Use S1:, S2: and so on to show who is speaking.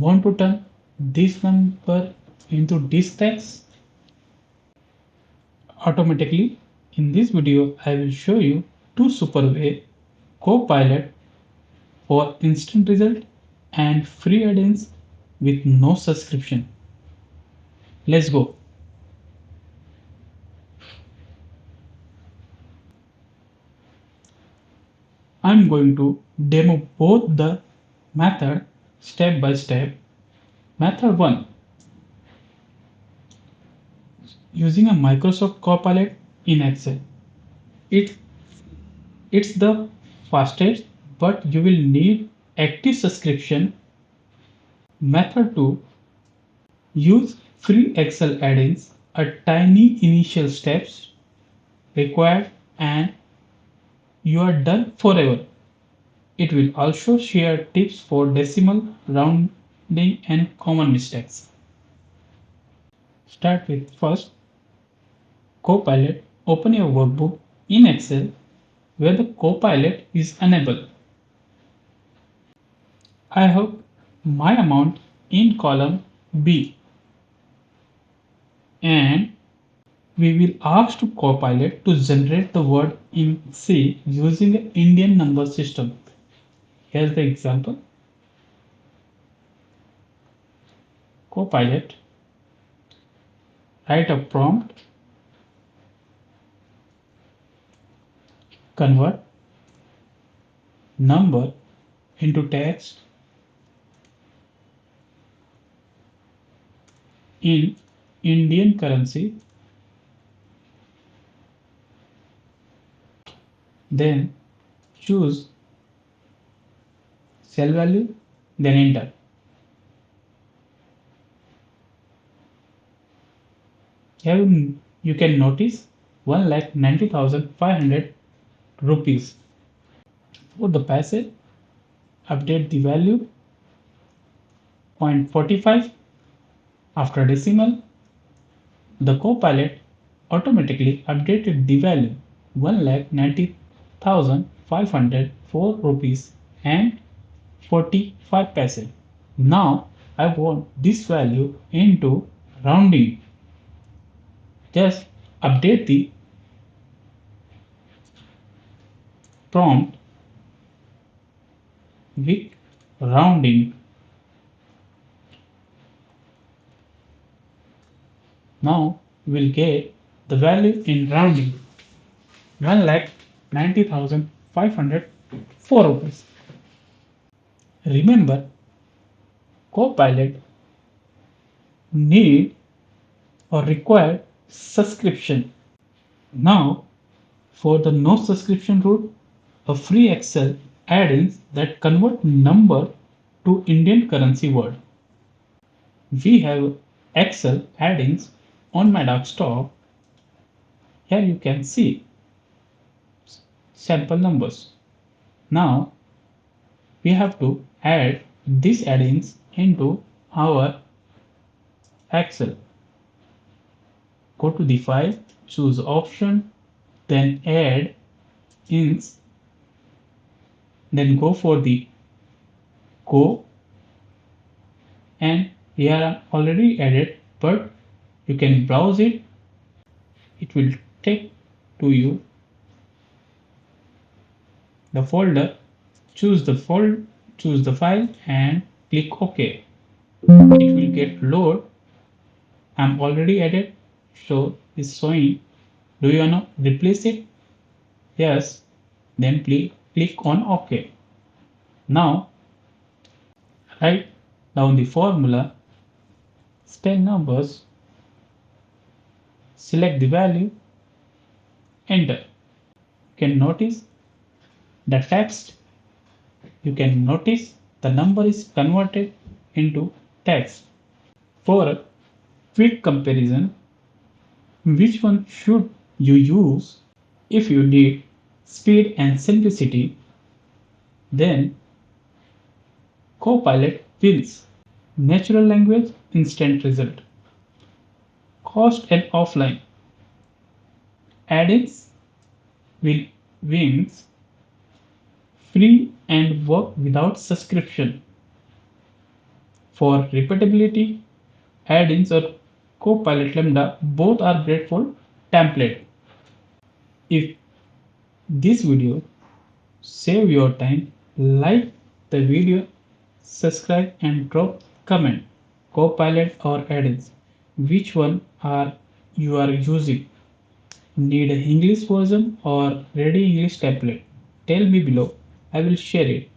S1: Want to turn this number into this text automatically? In this video, I will show you two super way Copilot for instant result and free add-ins with no subscription. Let's go. I'm going to demo both the method step by step. Method 1, using a Microsoft Copilot in Excel. It, it's the fastest, but you will need active subscription. Method 2, use free Excel add-ins, a tiny initial steps required and you are done forever. It will also share tips for decimal, rounding and common mistakes. Start with first Copilot. Open your workbook in Excel where the Copilot is enabled. I have my amount in column B and we will ask to Copilot to generate the word in C using the Indian number system. Here's the example. Copilot, write a prompt, convert number into text in Indian currency, then choose cell value, then enter. Here you can notice 1,90,500 rupees. For the Paise, update the value 0.45 after decimal. The Copilot automatically updated the value 1,90,504 rupees and 45 paise. Now I want this value into rounding. Just update the prompt with rounding. Now we'll get the value in rounding 1,90,504 rupees. Remember, Copilot need or require subscription. Now for the no subscription route, a free Excel add-ins that convert number to Indian currency word. We have Excel add-ins on my desktop. Here you can see sample numbers. Now we have to add these add-ins into our Excel. Go to the file, choose option, then add ins, then go for the go, and here are already added, but you can browse it. It will take to you the folder. Choose the file and click OK. It will get load. I'm already added, so it's showing. Do you want to replace it? Yes. Then click on OK. Now write down the formula, spell numbers, select the value, enter. You can notice the text. You can notice the number is converted into text. For a quick comparison, which one should you use? If you need speed and simplicity, then Copilot wins. Natural language, instant result. Cost and offline. Add-ins will wins. Free and work without subscription. For repeatability, add-ins or Copilot Lambda both are great for template. If this video save your time, like the video, subscribe and drop comment. Copilot or add-ins, which one are you are using? Need an English version or ready English template? Tell me below. I will share it.